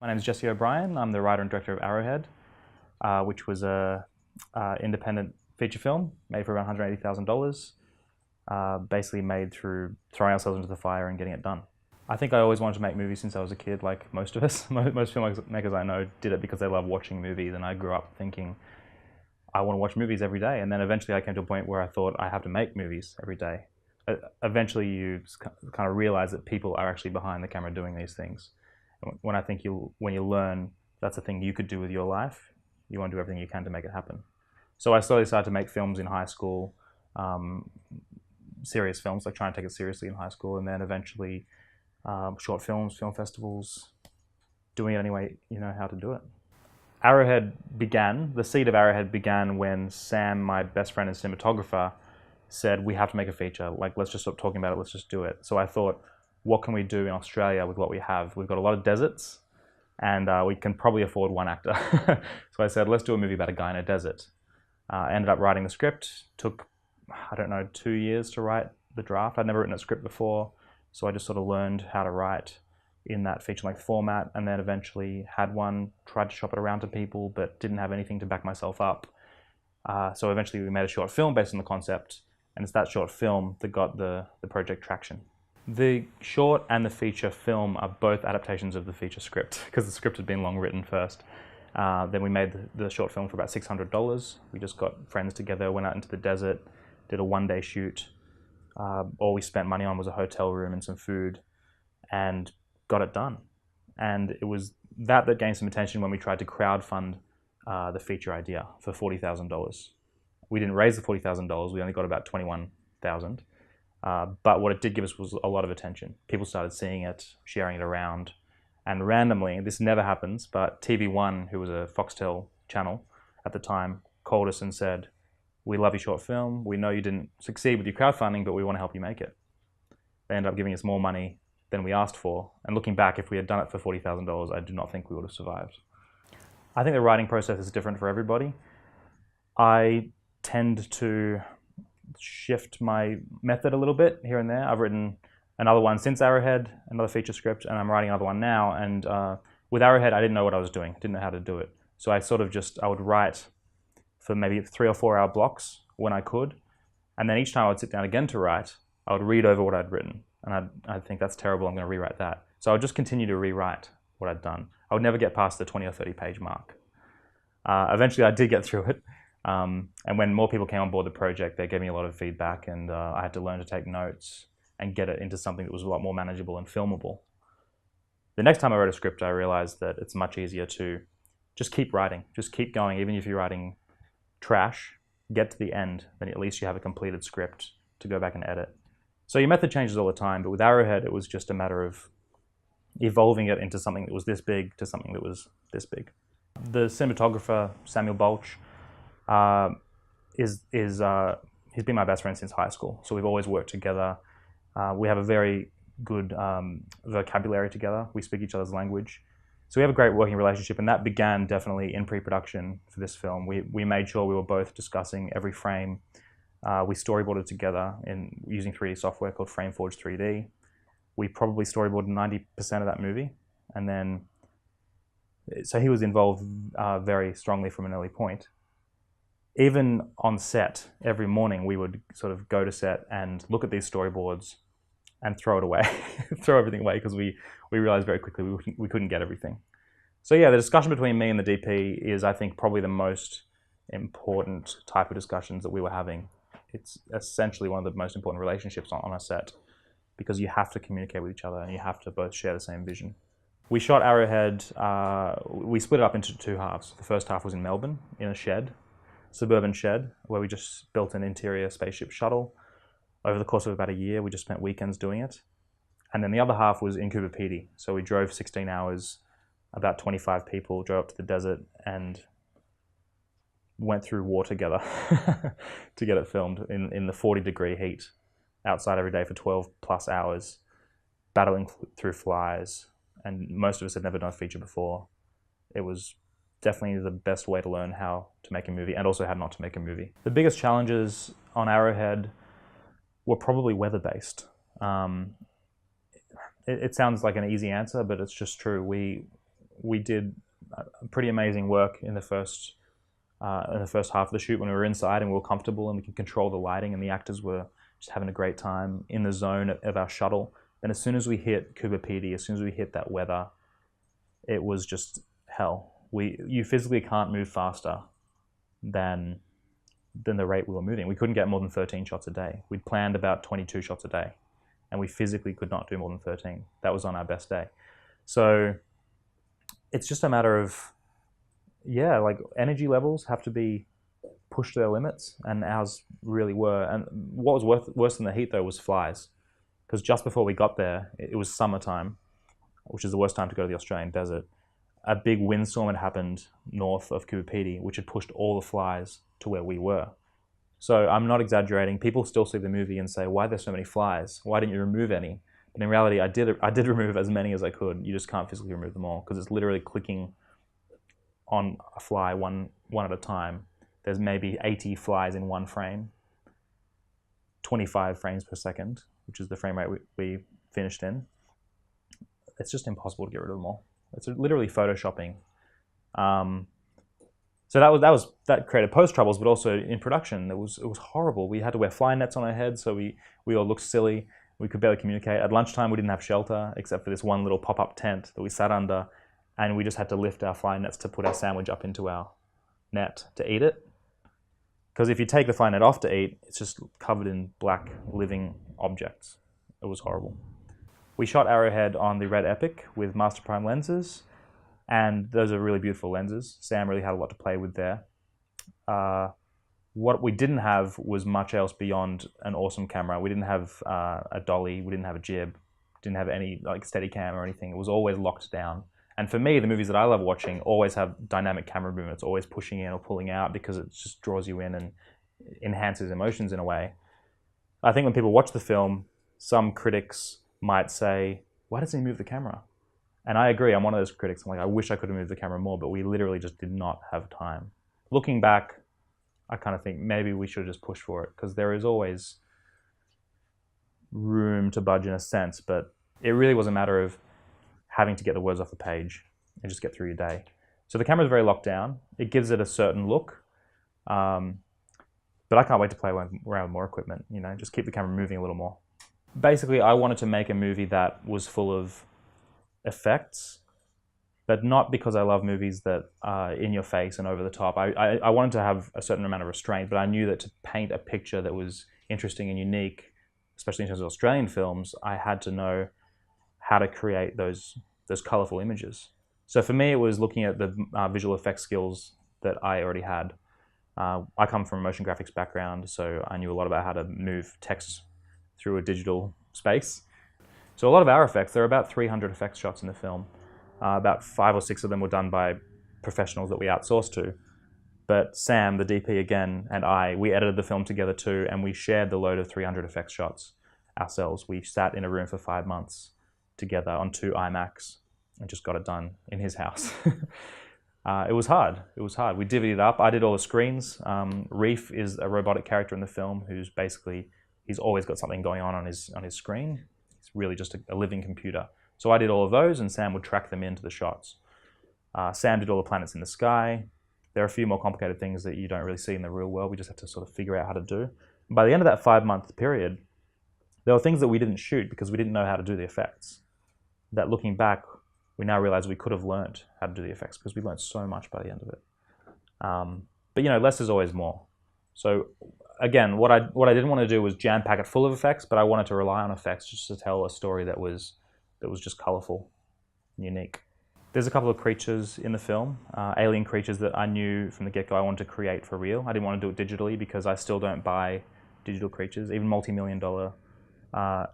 My name is Jesse O'Brien. I'm the writer and director of Arrowhead, which was a independent feature film made for around $180,000, basically made through throwing ourselves into the fire and getting it done. I think I always wanted to make movies since I was a kid, like most of us. Most filmmakers I know did it because they love watching movies, and I grew up thinking, I want to watch movies every day. And then eventually I came to a point where I thought I have to make movies every day. Eventually you kind of realize that people are actually behind the camera doing these things. When you learn that's a thing you could do with your life, you want to do everything you can to make it happen. So I slowly started to make films in high school, serious films, like trying to take it seriously in high school, and then eventually short films, film festivals, doing it any way you know how to do it. The seed of Arrowhead began when Sam, my best friend and cinematographer, said, we have to make a feature, like let's just stop talking about it, let's just do it. So I thought, what can we do in Australia with what we have? We've got a lot of deserts, and we can probably afford one actor. So I said, let's do a movie about a guy in a desert. I ended up writing the script. Took, I don't know, 2 years to write the draft. I'd never written a script before, so I just sort of learned how to write in that feature-length format, and then eventually had one, tried to shop it around to people, but didn't have anything to back myself up. So eventually we made a short film based on the concept, and it's that short film that got the project traction. The short and the feature film are both adaptations of the feature script, because the script had been long written first. Then we made the short film for about $600. We just got friends together, went out into the desert, did a one-day shoot. All we spent money on was a hotel room and some food, and got it done. And it was that gained some attention when we tried to crowdfund the feature idea for $40,000. We didn't raise the $40,000, we only got about $21,000. But what it did give us was a lot of attention. People started seeing it, sharing it around, and randomly, this never happens, but TV1, who was a Foxtel channel at the time, called us and said, we love your short film, we know you didn't succeed with your crowdfunding, but we want to help you make it. They ended up giving us more money than we asked for, and looking back, if we had done it for $40,000, I do not think we would have survived. I think the writing process is different for everybody. I tend to shift my method a little bit here and there. I've written another one since Arrowhead, another feature script, and I'm writing another one now. And with Arrowhead, I didn't know what I was doing, didn't know how to do it. So I would write for maybe 3 or 4 hour blocks when I could. And then each time I would sit down again to write, I would read over what I'd written. And I'd think, that's terrible, I'm going to rewrite that. So I would just continue to rewrite what I'd done. I would never get past the 20 or 30 page mark. Eventually I did get through it. And when more people came on board the project, they gave me a lot of feedback, and I had to learn to take notes and get it into something that was a lot more manageable and filmable. The next time I wrote a script, I realized that it's much easier to just keep writing, just keep going. Even if you're writing trash, get to the end, then at least you have a completed script to go back and edit. So your method changes all the time, but with Arrowhead, it was just a matter of evolving it into something that was this big to something that was this big. The cinematographer, Samuel Balch, he's been my best friend since high school, so we've always worked together. We have a very good vocabulary together. We speak each other's language, so we have a great working relationship, and that began definitely in pre-production for this film. We made sure we were both discussing every frame. We storyboarded together using 3D software called FrameForge 3D. We probably storyboarded 90% of that movie, and then so he was involved very strongly from an early point. Even on set, every morning we would sort of go to set and look at these storyboards and throw it away, throw everything away, because we realized very quickly we couldn't get everything. So yeah, the discussion between me and the DP is, I think, probably the most important type of discussions that we were having. It's essentially one of the most important relationships on a set, because you have to communicate with each other and you have to both share the same vision. We shot Arrowhead, we split it up into 2 halves. The first half was in Melbourne, in a shed, suburban shed, where we just built an interior spaceship shuttle. Over the course of about a year, we just spent weekends doing it. And then the other half was in Cooper Pedy. So we drove 16 hours, about 25 people, drove up to the desert and went through war together to get it filmed in the 40-degree heat outside every day for 12 plus hours, battling through flies. And most of us had never done a feature before. It was definitely the best way to learn how to make a movie, and also how not to make a movie. The biggest challenges on Arrowhead were probably weather-based. It sounds like an easy answer, but it's just true. we did pretty amazing work in the first half of the shoot when we were inside and we were comfortable and we could control the lighting and the actors were just having a great time in the zone of our shuttle. Then as soon as we hit Cooper Pedy, as soon as we hit that weather, it was just hell. You physically can't move faster than the rate we were moving. We couldn't get more than 13 shots a day. We'd planned about 22 shots a day, and we physically could not do more than 13. That was on our best day. So it's just a matter of, yeah, like energy levels have to be pushed to their limits, and ours really were. And what was worse than the heat, though, was flies. Because just before we got there, it was summertime, which is the worst time to go to the Australian desert. A big windstorm had happened north of Cooper Pedy, which had pushed all the flies to where we were. So I'm not exaggerating. People still see the movie and say, why are there so many flies? Why didn't you remove any? But in reality, I did remove as many as I could. You just can't physically remove them all because it's literally clicking on a fly one at a time. There's maybe 80 flies in one frame, 25 frames per second, which is the frame rate we finished in. It's just impossible to get rid of them all. It's literally photoshopping. So that created post troubles, but also in production, it was horrible. We had to wear fly nets on our heads, so we all looked silly. We could barely communicate. At lunchtime, we didn't have shelter except for this one little pop-up tent that we sat under, and we just had to lift our fly nets to put our sandwich up into our net to eat it. Because if you take the fly net off to eat, it's just covered in black living objects. It was horrible. We shot Arrowhead on the Red Epic with Master Prime lenses, and those are really beautiful lenses. Sam really had a lot to play with there. What we didn't have was much else beyond an awesome camera. We didn't have a dolly, we didn't have a jib, didn't have any like Steadicam or anything. It was always locked down. And for me, the movies that I love watching always have dynamic camera movements, always pushing in or pulling out because it just draws you in and enhances emotions in a way. I think when people watch the film, some critics might say, why doesn't he move the camera? And I agree, I'm one of those critics. I'm like, I wish I could have moved the camera more, but we literally just did not have time. Looking back, I kind of think maybe we should have just pushed for it because there is always room to budge in a sense, but it really was a matter of having to get the words off the page and just get through your day. So the camera's very locked down. It gives it a certain look, but I can't wait to play around with more equipment, just keep the camera moving a little more. Basically, I wanted to make a movie that was full of effects, but not because I love movies that are in your face and over the top. I wanted to have a certain amount of restraint, but I knew that to paint a picture that was interesting and unique, especially in terms of Australian films, I had to know how to create those colorful images. So for me, it was looking at the visual effects skills that I already had. I come from a motion graphics background, so I knew a lot about how to move text through a digital space. So a lot of our effects, there are about 300 effects shots in the film. About 5 or 6 of them were done by professionals that we outsourced to. But Sam, the DP again, and we edited the film together too, and we shared the load of 300 effects shots ourselves. We sat in a room for 5 months together on 2 iMacs and just got it done in his house. It was hard. We divvied it up. I did all the screens. Reef is a robotic character in the film who's basically, he's always got something going on his screen. It's really just a living computer. So I did all of those and Sam would track them into the shots. Sam did all the planets in the sky. There are a few more complicated things that you don't really see in the real world. We just have to sort of figure out how to do. By the end of that 5-month period, there were things that we didn't shoot because we didn't know how to do the effects. That looking back, we now realize we could have learned how to do the effects because we learned so much by the end of it. But less is always more. So again, what I didn't want to do was jam pack it full of effects, but I wanted to rely on effects just to tell a story that was just colorful and unique. There's a couple of creatures in the film, alien creatures that I knew from the get-go I wanted to create for real. I didn't want to do it digitally because I still don't buy digital creatures. Even multi-million-dollar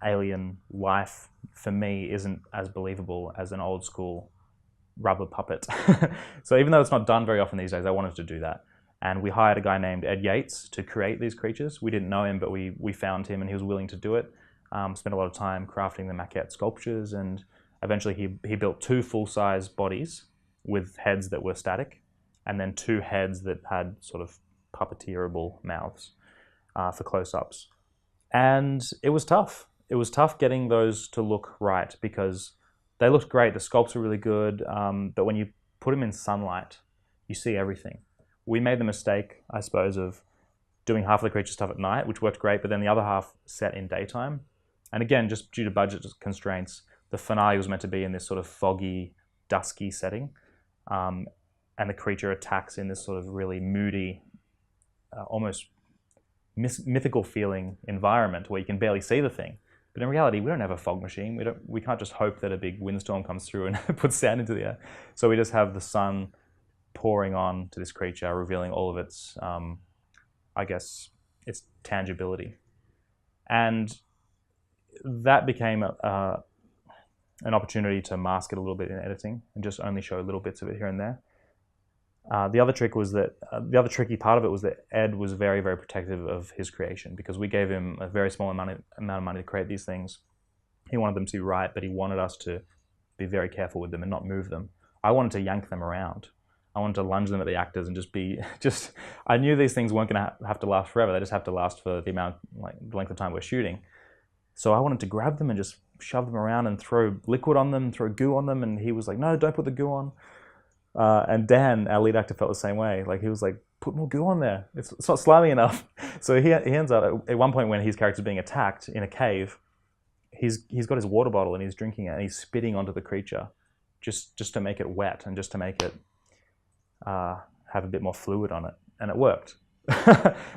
alien life for me isn't as believable as an old school rubber puppet. So even though it's not done very often these days, I wanted to do that. And we hired a guy named Ed Yates to create these creatures. We didn't know him, but we found him and he was willing to do it. Spent a lot of time crafting the maquette sculptures, and eventually he built 2 full-size bodies with heads that were static, and then 2 heads that had sort of puppeteerable mouths for close-ups. And it was tough. It was tough getting those to look right because They looked great. The sculpts were really good, but when you put them in sunlight, you see everything. We made the mistake, I suppose, of doing half of the creature stuff at night, which worked great, but then the other half set in daytime. And again, just due to budget constraints, the finale was meant to be in this sort of foggy, dusky setting, and the creature attacks in this sort of really moody, almost mythical feeling environment where you can barely see the thing. But in reality, we don't have a fog machine. We can't just hope that a big windstorm comes through and puts sand into the air. So we just have the sun pouring on to this creature, revealing all of its, I guess, its tangibility. And that became an opportunity to mask it a little bit in editing and just only show little bits of it here and there. The other tricky part of it was that Ed was very, very protective of his creation because we gave him a very small amount of money to create these things. He wanted them to be right, but he wanted us to be very careful with them and not move them. I wanted to yank them around. I wanted to lunge them at the actors and I knew these things weren't going to have to last forever. They just have to last for the length of time we're shooting. So I wanted to grab them and just shove them around and throw liquid on them, throw goo on them. And he was like, no, don't put the goo on. And Dan, our lead actor, felt the same way. Like he was like, put more goo on there. It's not slimy enough. So he ends up at one point when his character's being attacked in a cave, he's got his water bottle and he's drinking it and he's spitting onto the creature just to make it wet and just to make it have a bit more fluid on it. And it worked.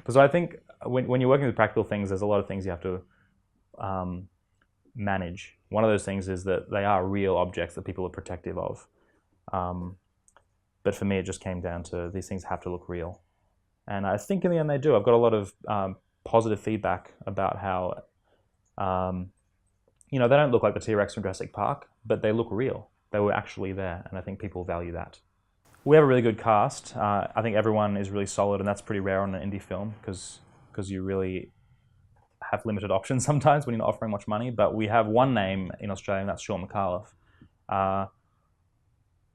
So I think when you're working with practical things, there's a lot of things you have to manage. One of those things is that they are real objects that people are protective of. But for me, it just came down to these things have to look real. And I think in the end they do. I've got a lot of positive feedback about how, they don't look like the T-Rex from Jurassic Park, but they look real. They were actually there, and I think people value that. We have a really good cast. I think everyone is really solid, and that's pretty rare on an indie film because you really have limited options sometimes when you're not offering much money. But we have one name in Australia, and that's Sean McAuliffe.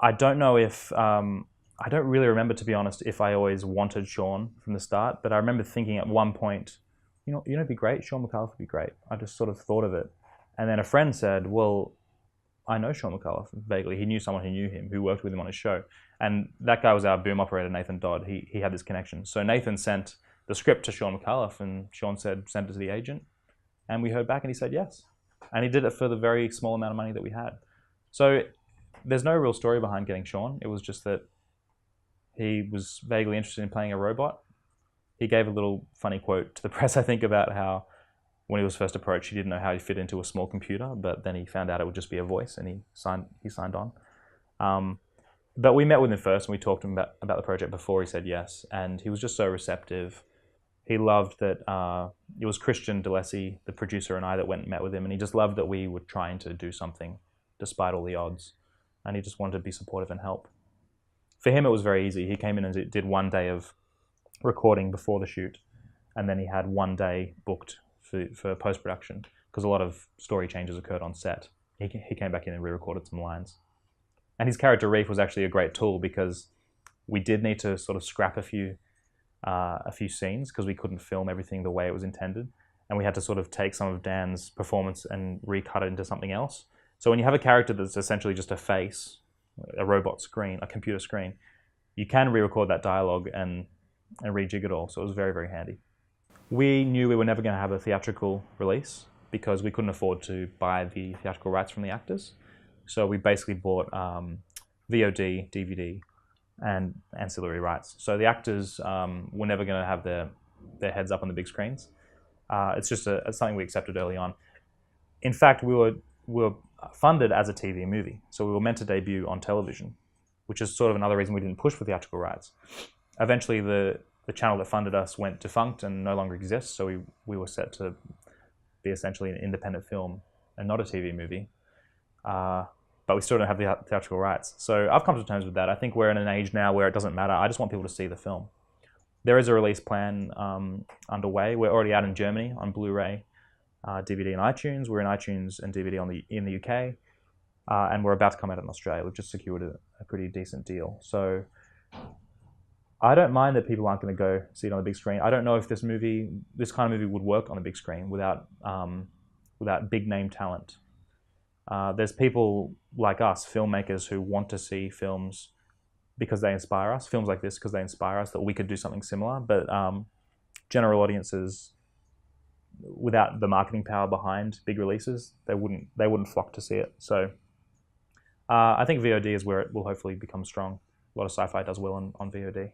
I don't know if, I don't really remember, to be honest, if I always wanted Sean from the start, but I remember thinking at one point, it'd be great, Sean McAuliffe would be great. I just sort of thought of it. And then a friend said, well, I know Sean McAuliffe vaguely. He knew someone who knew him, who worked with him on his show. And that guy was our boom operator, Nathan Dodd. He had this connection. So Nathan sent the script to Sean McAuliffe, and Sean said, send it to the agent. And we heard back, and he said yes. And he did it for the very small amount of money that we had. So there's no real story behind getting Sean. It was just that he was vaguely interested in playing a robot. He gave a little funny quote to the press, I think, about how when he was first approached, he didn't know how he fit into a small computer, but then he found out it would just be a voice, and he signed on. But we met with him first, and we talked to him about the project before he said yes, and he was just so receptive. He loved that it was Christian DeLessi, the producer, and I that went and met with him, and he just loved that we were trying to do something despite all the odds, and he just wanted to be supportive and help. For him, it was very easy. He came in and did one day of recording before the shoot, and then he had one day booked for post-production because a lot of story changes occurred on set. He came back in and re-recorded some lines. And his character Reef was actually a great tool because we did need to sort of scrap a few scenes because we couldn't film everything the way it was intended. And we had to sort of take some of Dan's performance and recut it into something else. So when you have a character that's essentially just a face, a robot screen, a computer screen, you can re-record that dialogue and rejig it all. So it was very, very handy. We knew we were never going to have a theatrical release because we couldn't afford to buy the theatrical rights from the actors. So we basically bought VOD, DVD, and ancillary rights. So the actors were never going to have their heads up on the big screens. It's just something we accepted early on. In fact, we were funded as a TV movie. So we were meant to debut on television, which is sort of another reason we didn't push for theatrical rights. Eventually, the channel that funded us went defunct and no longer exists, so we were set to be essentially an independent film and not a TV movie. But we still don't have the theatrical rights. So I've come to terms with that. I think we're in an age now where it doesn't matter. I just want people to see the film. There is a release plan underway. We're already out in Germany on Blu-ray, DVD and iTunes. We're in iTunes and DVD in the UK. And we're about to come out in Australia. We've just secured a pretty decent deal. So I don't mind that people aren't going to go see it on the big screen. I don't know if this kind of movie would work on the big screen without big name talent. There's people like us, filmmakers, who want to see films because they inspire us, films like this because they inspire us, that we could do something similar. But general audiences, without the marketing power behind big releases, they wouldn't flock to see it. So I think VOD is where it will hopefully become strong. A lot of sci-fi does well on VOD.